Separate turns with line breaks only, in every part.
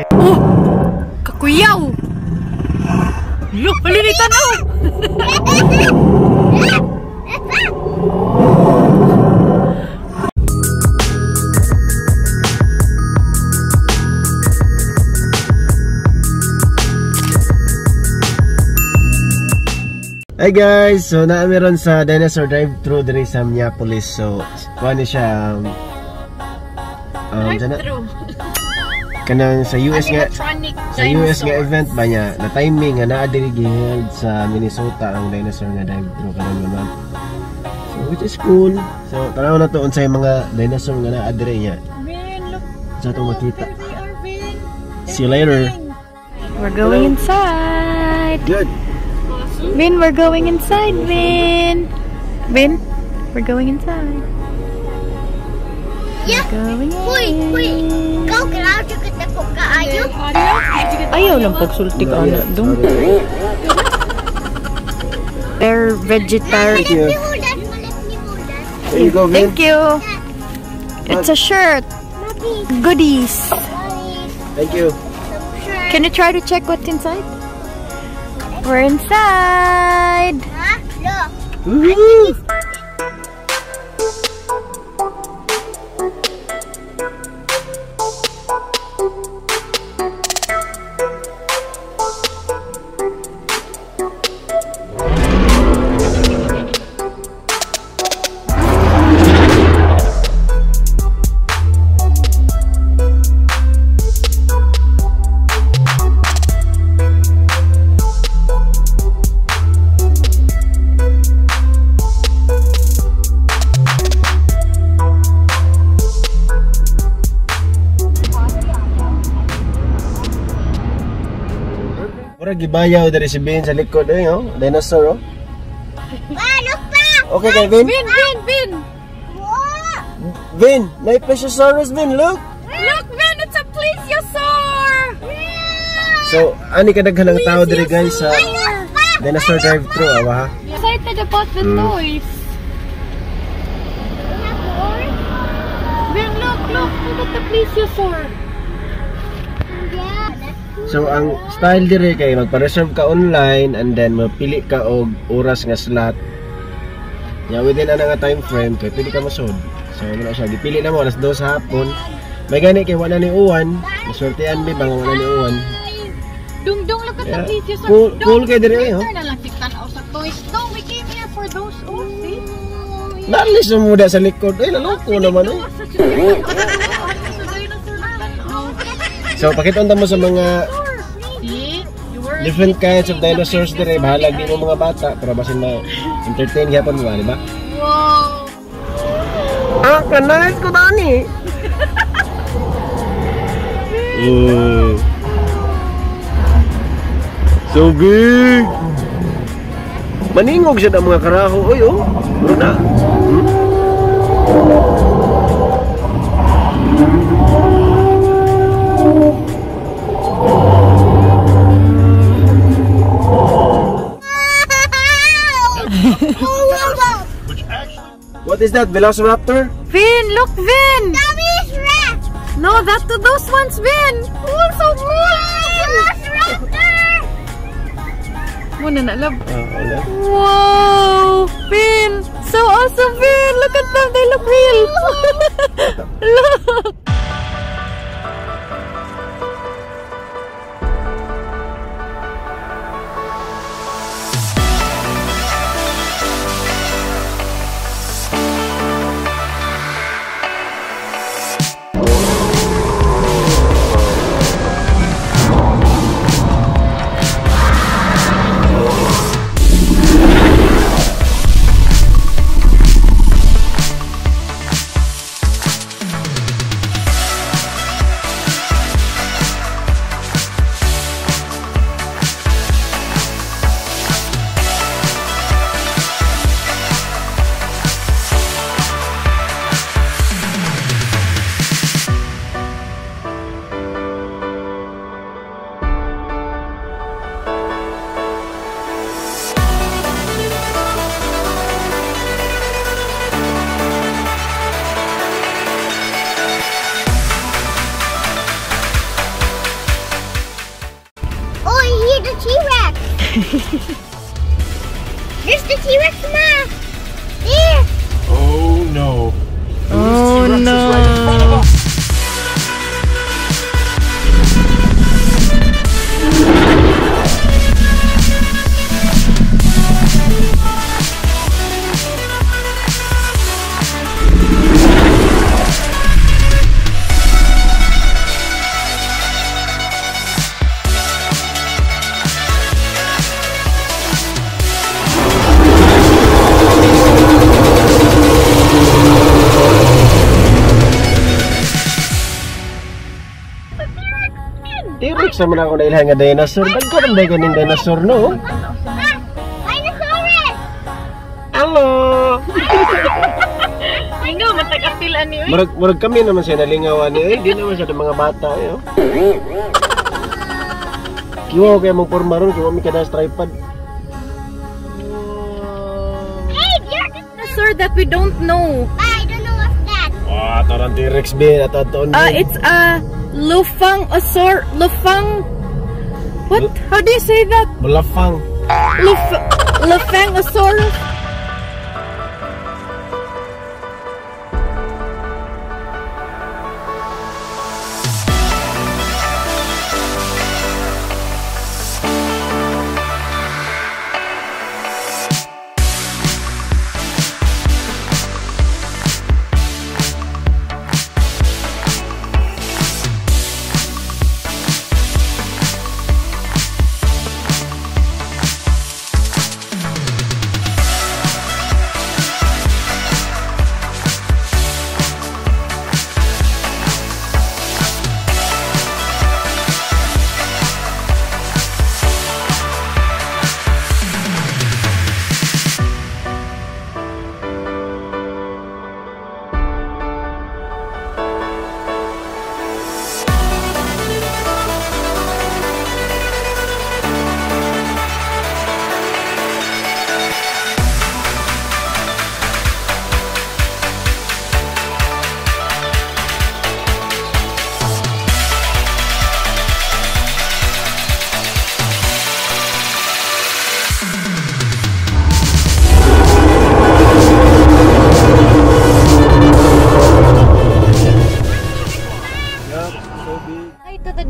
Oh! Kakuyaw! Look! Palinitan oh!
Hi guys! So meron sa Dinosaur Drive-Thru diri sa Minneapolis. So kuha siya
Drive-thru.
Kanang sa US nga event ba niya na timing nga naa diri giheld sa Minnesota ang Dinosaur nga Drive-Thru karon naman. So which is cool. So tanaw na to unsay mga dinosaur nga naa diri niya.
Vynn, look.
Sa to makita.
There they are, Vynn.
See you later.
We're going inside.
Good.
Vynn, we're going inside, Vynn. Vynn, we're going inside.
Yeah. Wait. Kau kenal juga tepuk ke ayu?
Ayaw lang pagsultik anak dong. They're vegetarian.
There you go, Vynn.
Thank you. It's a shirt. Goodies.
Thank you.
Can you try to check what's inside? We're inside.
Woohoo! Mura gibayaw dari si Vynn sa likod oh, dinosaur oh.
Look pa!
Okay kay Vynn?
Vynn!
Vynn, may plesiosaurus Vynn, look!
Look, Vynn, it's a plesiosaur!
So, ani kadaghan ng tao diri guys sa Dinosaur Drive-Thru awa ha.
Excited about the toys. Vynn, look at the plesiosaur.
So ang style dire kay magpa-reserve ka online and then mapili ka og oras nga slot. Ya within ana nga time frame kay pili ka masud. So muna siya dipili na mo alas 2 sa hapon. May gani kay wala ni uwan, masortean mi bang wala ni uwan.
Dung look at the plesiosaur.
Cool kay dire oh.
Na lang tiktan out sa toys. No, we came here for those see?
Nalis mo muda sa likod. Ay laloko naman oh. So pakita mo sa mga different kinds of dinosaurs dire, bahalag di mo mga bata pero basin ma-entertain gyapon mo, di ba?
Wow.
Kanais ko dani. So big. Maningog siya ang mga karaho. Oy oh. Muna. What is that, Velociraptor?
Vynn, look, Vynn!
That is rat!
No, those ones, Vynn! Oh, so cool!
Velociraptor!
Muna na, love.
Wala.
Wow! Vynn! So awesome, Vynn! Look at them, they look real! Look!
T-Rex naman ako nailhan nga dinosaur. Dagko rin kaning dinosaur, no?
Dinosaurus!
Hello!
Lingaw, matag-apilan niyo eh.
Murag kami naman siya nalingawan niya. Di naman siya ng mga bata. Kiwa ko kaya mong porma ron. Kiwa may kada tripod.
Hey, you're the
Dinosaur that we don't know.
I don't know what's that.
Wow, ito ng T-Rex bin.
It's a Lufang-osaur. What? How do you say that?
Bulafang.
Lufang-osaurus?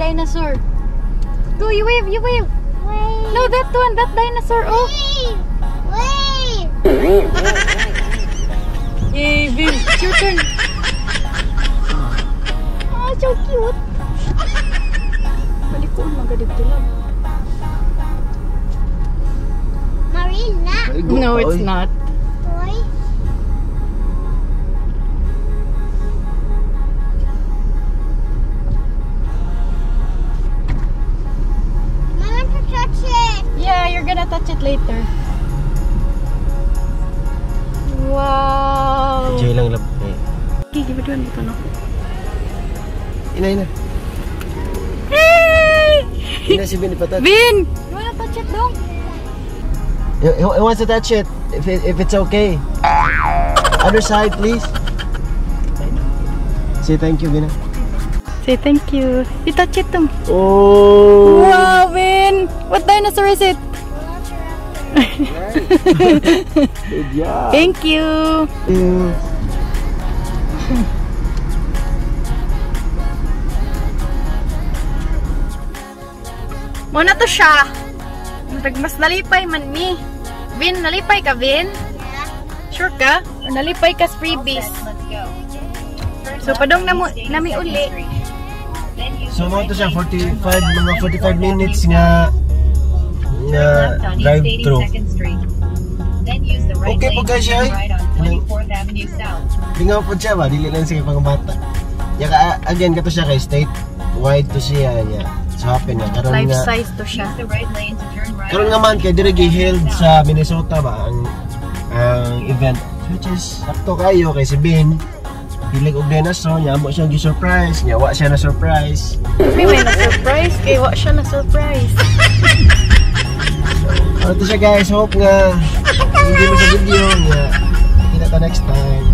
Dinosaur. Go, you wave, you wave.
Wait.
No, that one, that dinosaur. Oh.
Wait.
Yay, Vynn. It's your turn. Oh, so cute. Malikon, magadito lang.
Marina.
No, it's not.
Toy. I want to touch it.
Yeah, you're gonna touch it later. Wow.
Jay lang lab.
Okay, give it one dito na.
Ina.
Hey!
Ina si Vynn ipatat.
Vynn! You wanna touch it dong?
He wants to touch it. If it's okay. Other side, please. Say thank you, Vynn.
Say thank you. You touch it dong.
Oh.
Wow, Vynn! What dinosaur is it?
Good job.
Thank you. Muna to siya. Mas nalipay man mi. Vynn, nalipay ka, Vynn?
Yeah.
Sure ka? Or nalipay ka sa freebies? So, padong nami uli.
So mo to siya 45 minutes nga drive-thru. Okay po guys siya. Tingaw po siya ba? Dili lang sige pang bata. Yaka again kato siya kay state wide to siya niya. So happen nga karon
Life
nga.
size to siya.
Karon nga man kay dire gi-held sa Minnesota ba ang event which is sakto kayo kay si Vynn. Pilig og dinosaur niya mo siya gi-surprise niya wa siya na surprise.
May na surprise kay wa siya na surprise.
Ito siya guys, hope nga hindi mo sa video nga kita next time.